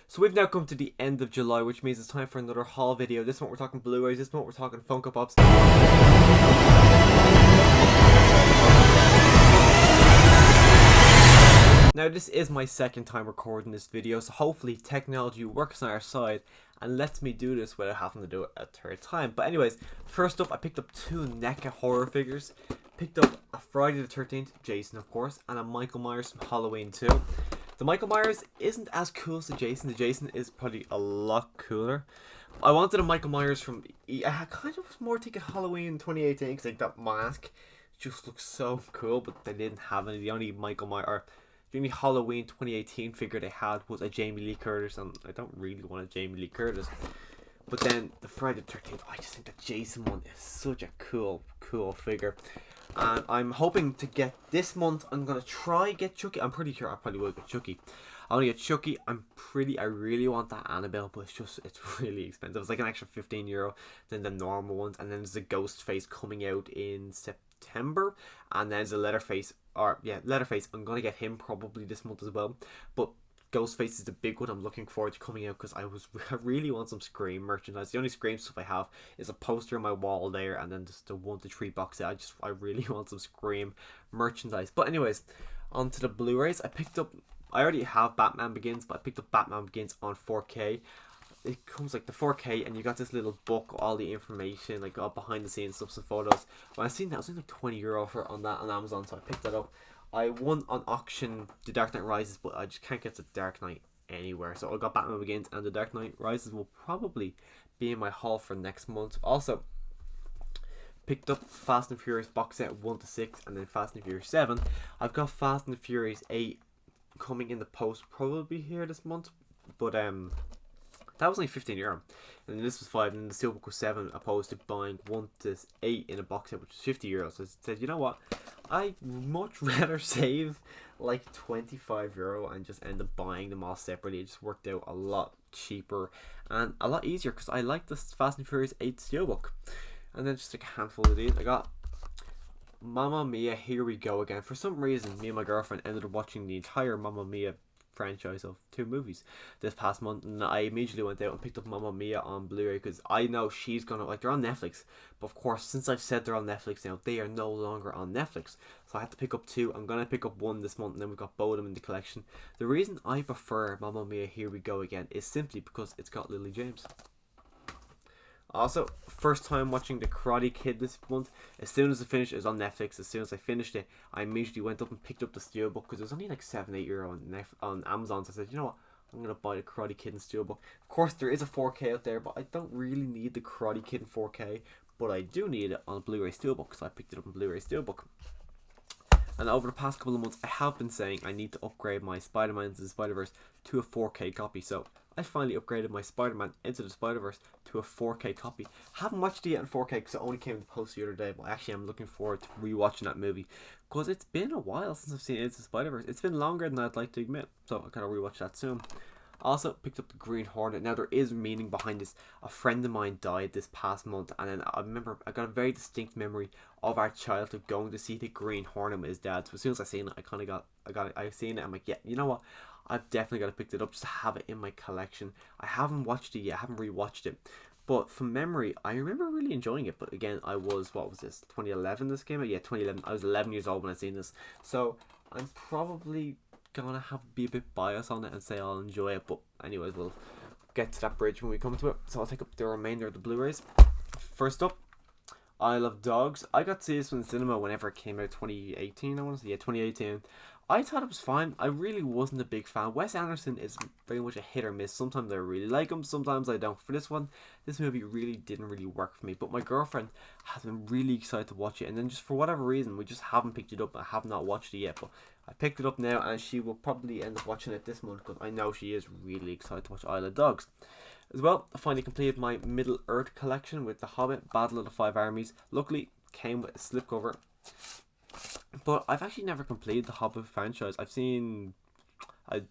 So we've now come to the end of July, which means it's time for another haul video. This one we're talking Blu-rays, this one we're talking Funko Pops. Now this is my second time recording this video, so hopefully technology works on our side and lets me do this without having to do it a third time. But anyways, first up I picked up two NECA horror figures. Picked up a Friday the 13th, Jason of course, and a Michael Myers from Halloween 2. The Michael Myers isn't as cool as the Jason. The Jason is probably a lot cooler. I wanted a Michael Myers from... I had kind of more thinking Halloween 2018 because like that mask just looks so cool, but they didn't have any. The only Michael Myers... Or the only Halloween 2018 figure they had was a Jamie Lee Curtis, and I don't really want a Jamie Lee Curtis. But then the Friday the 13th, I just think the Jason one is such a cool figure. And I'm hoping to get this month. I'm gonna try get Chucky. I'm pretty sure I probably will get Chucky. I want to get Chucky. I really want that Annabelle, but it's really expensive. It's like an extra €15 than the normal ones. And then there's a Ghostface coming out in September, and then there's a Leatherface. Leatherface. I'm gonna get him probably this month as well. But Ghostface is the big one I'm looking forward to coming out because I really want some Scream merchandise. The only Scream stuff I have is a poster on my wall there, and then just the 1 to 3 box set. I really want some Scream merchandise. But anyways, onto the Blu-rays. I already have Batman Begins, but I picked up Batman Begins on 4K. It comes like the 4K, and you got this little book, all the information, like all behind the scenes stuff, some photos. When I seen that, it was only like €20 on that on Amazon, so I picked that up. I won on auction The Dark Knight Rises, but I just can't get The Dark Knight anywhere. So I got Batman Begins, and The Dark Knight Rises will probably be in my haul for next month. Also, picked up Fast and Furious box set 1 to 6, and then Fast and Furious 7. I've got Fast and Furious 8 coming in the post probably here this month, but that was only €15, and then this was 5, and then the Steelbook was 7, opposed to buying 1 to 8 in a box set, which is €50. So I said, you know what, I'd much rather save like €25 and just end up buying them all separately. It just worked out a lot cheaper and a lot easier because I like this Fast and Furious 8 Steelbook. And then just like a handful of these, I got Mamma Mia, Here We Go Again. For some reason, me and my girlfriend ended up watching the entire Mamma Mia franchise of 2 movies this past month, and I immediately went out and picked up Mamma Mia on Blu-ray because I know she's gonna like, they're on Netflix, but of course since I've said they're on Netflix now, they are no longer on Netflix, so I had to pick up 2. I'm gonna pick up 1 this month, and then we've got both of them in the collection. The reason I prefer Mamma Mia, Here We Go Again is simply because it's got Lily James. Also, first time watching The Karate Kid this month. As soon as I finished, it was on Netflix. As soon as I finished it, I immediately went up and picked up the Steelbook because it was only like €7-8 on Amazon. So I said, you know what, I'm going to buy The Karate Kid in Steelbook. Of course, there is a 4K out there, but I don't really need The Karate Kid in 4K. But I do need it on Blu-ray Steelbook, so I picked it up on Blu-ray Steelbook. And over the past couple of months, I have been saying I need to upgrade my Spider-Man Into the Spider-Verse to a 4K copy. So I finally upgraded my Spider-Man Into the Spider-Verse to a 4K copy. Haven't watched it yet in 4K because it only came in the post the other day. But actually, I'm looking forward to rewatching that movie because it's been a while since I've seen Into the Spider-Verse. It's been longer than I'd like to admit. So I gotta rewatch that soon. Also picked up the Green Hornet. Now there is meaning behind this. A friend of mine died this past month, and then I remember I got a very distinct memory of our childhood going to see the Green Hornet with his dad. So as soon as I seen it, I seen it. I'm like, yeah, you know what? I've definitely got to pick it up just to have it in my collection. I haven't watched it yet. I haven't rewatched it, but from memory, I remember really enjoying it. But again, what was this? 2011. This came out. Yeah, 2011. I was 11 years old when I seen this, so I'm probably gonna be a bit biased on it and say I'll enjoy it, but anyways, we'll get to that bridge when we come to it. So I'll take up the remainder of the Blu-rays. First up, I Love Dogs. I got to see this in the cinema whenever it came out, 2018 I want to say. Yeah, 2018. I thought it was fine. I really wasn't a big fan. Wes Anderson is very much a hit or miss. Sometimes I really like him, sometimes I don't. For this one, this movie didn't really work for me. But my girlfriend has been really excited to watch it, and then just for whatever reason, we just haven't picked it up. I have not watched it yet, but I picked it up now, and she will probably end up watching it this month because I know she is really excited to watch Isle of Dogs. As well, I finally completed my Middle Earth collection with The Hobbit, Battle of the Five Armies. Luckily, came with a slipcover. But I've actually never completed the Hobbit franchise. I've seen, I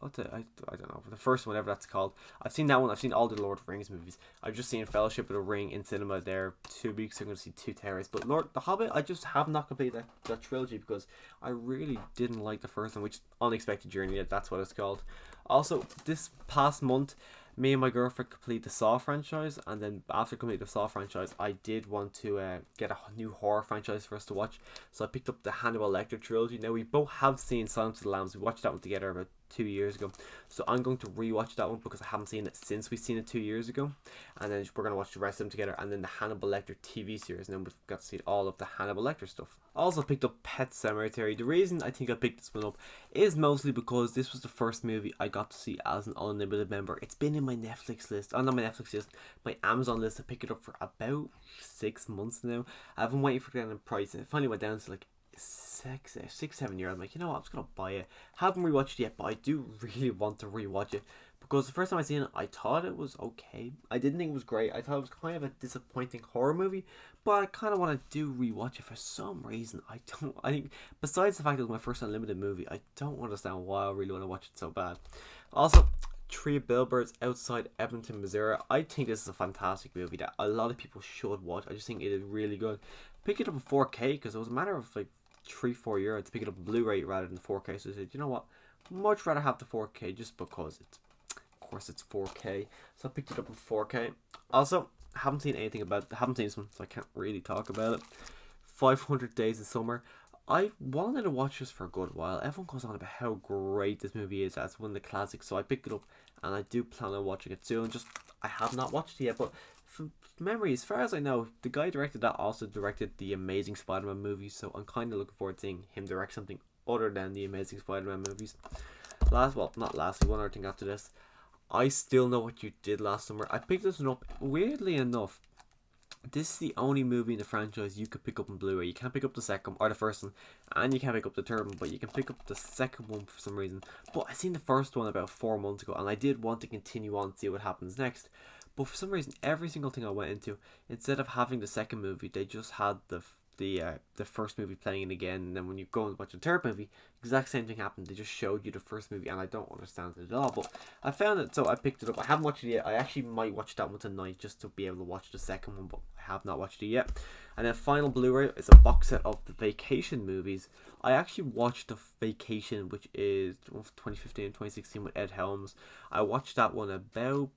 don't know, the first one, whatever that's called. I've seen that one. I've seen all the Lord of the Rings movies. I've just seen Fellowship of the Ring in cinema there 2 weeks. I'm going to see Two Towers. But the Hobbit, I just have not completed that trilogy because I really didn't like the first one, which Unexpected Journey, that's what it's called. Also, this past month, me and my girlfriend completed the Saw franchise, and then after completing the Saw franchise, I did want to get a new horror franchise for us to watch. So I picked up the Hannibal Lecter trilogy. Now, we both have seen Silence of the Lambs. We watched that one together about 2 years ago. So I'm going to rewatch that one because I haven't seen it since we've seen it 2 years ago. And then we're going to watch the rest of them together. And then the Hannibal Lecter TV series. And then we've got to see all of the Hannibal Lecter stuff. I also picked up Pet Sematary. The reason I think I picked this one up is mostly because this was the first movie I got to see as an unlimited member. It's been in my Netflix list. Oh, not my Netflix list. My Amazon list. I picked it up for about 6 months now. I've been waiting for it down in price. And it finally went down to like 6-7 years. I'm like, you know what, I'm just gonna buy it. Haven't rewatched it yet, but I do really want to rewatch it because the first time I seen it, I thought it was okay. I didn't think it was great. I thought it was kind of a disappointing horror movie, but I kind of want to do rewatch it for some reason. I think besides the fact that it was my first unlimited movie, I don't understand why I really want to watch it so bad. Also, Three Billboards Outside Edmonton, Missouri. I think this is a fantastic movie that a lot of people should watch. I just think it is really good. Pick it up in 4K because it was a matter of like 3-4 years to pick it up Blu-ray rather than 4K. So I said, you know what, much rather have the 4K just because it's, of course, it's 4K. So I picked it up in 4K. Also, haven't seen this one, so I can't really talk about it. 500 Days of Summer. I wanted to watch this for a good while. Everyone goes on about how great this movie is. That's one of the classics. So I picked it up, and I do plan on watching it soon. Just I have not watched it yet, but from memory, as far as I know, the guy directed that also directed the Amazing Spider-Man movies. So I'm kind of looking forward to seeing him direct something other than the Amazing Spider-Man movies. Not lastly, one other thing after this. I Still Know What You Did Last Summer. I picked this one up. Weirdly enough, this is the only movie in the franchise you could pick up on Blu-ray. You can't pick up the second or the first one, and you can't pick up the third one, but you can pick up the second one for some reason. But I seen the first one about 4 months ago, and I did want to continue on and see what happens next. But for some reason, every single thing I went into, instead of having the second movie, they just had the first movie playing it again. And then when you go and watch the third movie, exact same thing happened. They just showed you the first movie, and I don't understand it at all. But I found it, so I picked it up. I haven't watched it yet. I actually might watch that one tonight just to be able to watch the second one, but I have not watched it yet. And then final Blu-ray is a box set of the Vacation movies. I actually watched the Vacation, which is 2015 and 2016 with Ed Helms. I watched that one about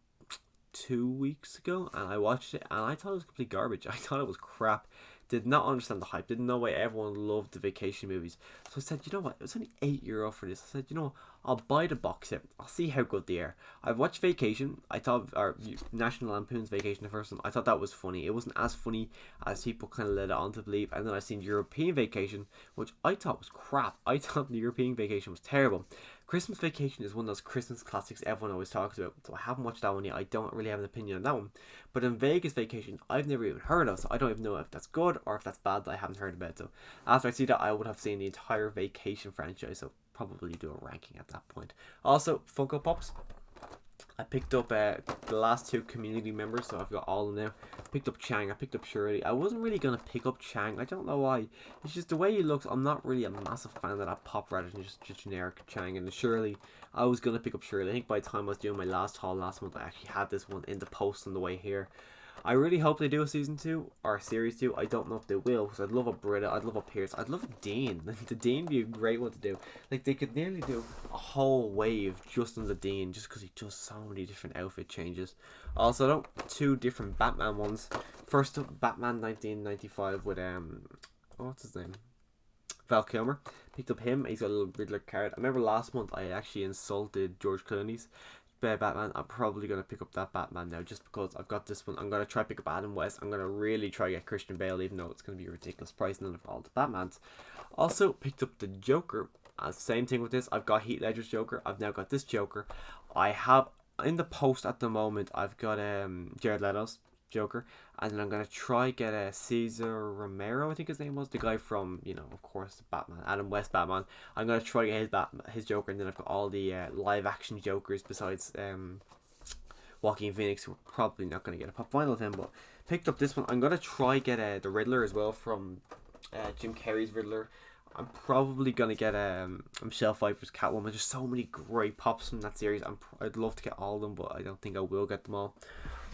2 weeks ago, and I watched it, and I thought it was complete garbage. I thought it was crap. Did not understand the hype. Didn't know why everyone loved the Vacation movies. So I said, you know what? It was only €8 for this. I said, you know what? I'll buy the box set. I'll see how good they are. I've watched Vacation. I thought, or National Lampoon's Vacation, the first one. I thought that was funny. It wasn't as funny as people kind of led it on to believe. And then I seen European Vacation, which I thought was crap. I thought the European Vacation was terrible. Christmas Vacation is one of those Christmas classics everyone always talks about, so I haven't watched that one yet. I don't really have an opinion on that one. But in Vegas Vacation, I've never even heard of, so I don't even know if that's good or if that's bad that I haven't heard about. So after I see that, I would have seen the entire Vacation franchise, so probably do a ranking at that point. Also, Funko Pops. I picked up the last two community members, so I've got all of them now. Picked up Chang, I picked up Shirley. I wasn't really going to pick up Chang, I don't know why. It's just the way he looks, I'm not really a massive fan of that pop rather than just generic Chang. And Shirley, I was going to pick up Shirley. I think by the time I was doing my last haul last month, I actually had this one in the post on the way here. I really hope they do a season 2 or a series 2. I don't know if they will, because I'd love a Britta, I'd love a Pierce, I'd love a Dean. The Dean would be a great one to do. Like, they could nearly do a whole wave just on the Dean, just because he does so many different outfit changes. Also, 2 different Batman ones. First up, Batman 1995 with what's his name? Val Kilmer. Picked up him. He's got a little Riddler card. I remember last month I actually insulted George Clooney's Batman. I'm probably going to pick up that Batman now just because I've got this one. I'm going to try pick up Adam West. I'm going to really try get Christian Bale, even though it's going to be a ridiculous price, none of all the Batmans. Also picked up the Joker. Same thing with this. I've got Heath Ledger's Joker. I've now got this Joker. I have in the post at the moment, I've got Jared Leto's Joker, and then I'm going to try get Cesar Romero, I think his name was, the guy from, you know, of course, Batman, Adam West Batman. I'm going to try get his Joker, and then I've got all the live action Jokers besides Joaquin Phoenix, who are probably not going to get a pop vinyl of him, but picked up this one. I'm going to try get the Riddler as well from Jim Carrey's Riddler. I'm probably going to get Michelle Pfeiffer's Catwoman. There's so many great pops from that series. I'd love to get all of them, but I don't think I will get them all.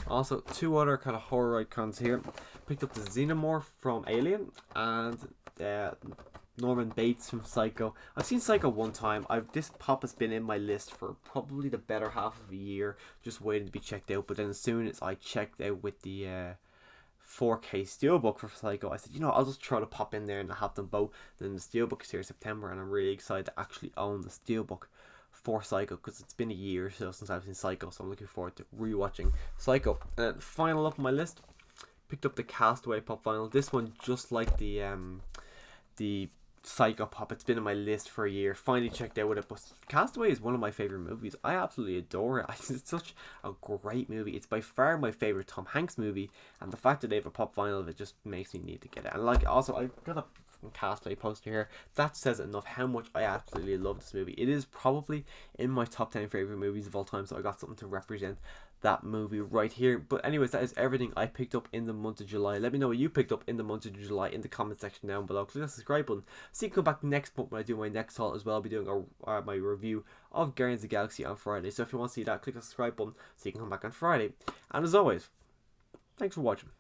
Also, 2 other kind of horror icons here. Picked up the Xenomorph from Alien and Norman Bates from Psycho. I've seen Psycho one time. This pop has been in my list for probably the better half of a year, just waiting to be checked out. But then as soon as I checked out with the 4K steelbook for Psycho, I said, you know, I'll just try to pop in there and have them both. Then the steelbook is here in September, and I'm really excited to actually own the steelbook for Psycho, because it's been a year or so since I've seen Psycho, so I'm looking forward to rewatching Psycho. And final up on my list, picked up the Castaway pop vinyl. This one, just like the Psycho pop, it's been on my list for a year. Finally checked out with it. But Castaway is one of my favorite movies. I absolutely adore it. It's such a great movie. It's by far my favorite Tom Hanks movie, and the fact that they have a pop vinyl of it just makes me need to get it. And like, also, I've got a Castaway poster here that says enough how much I absolutely love this movie. It is probably in my top 10 favorite movies of all time, so I got something to represent that movie right here. But anyways, that is everything I picked up in the month of July. Let me know what you picked up in the month of July in the comment section down below. Click the subscribe button so you can come back next month when I do my next haul as well. I'll be doing my review of Guardians of the Galaxy on Friday, so if you want to see that, click the subscribe button so you can come back on Friday. And as always, thanks for watching.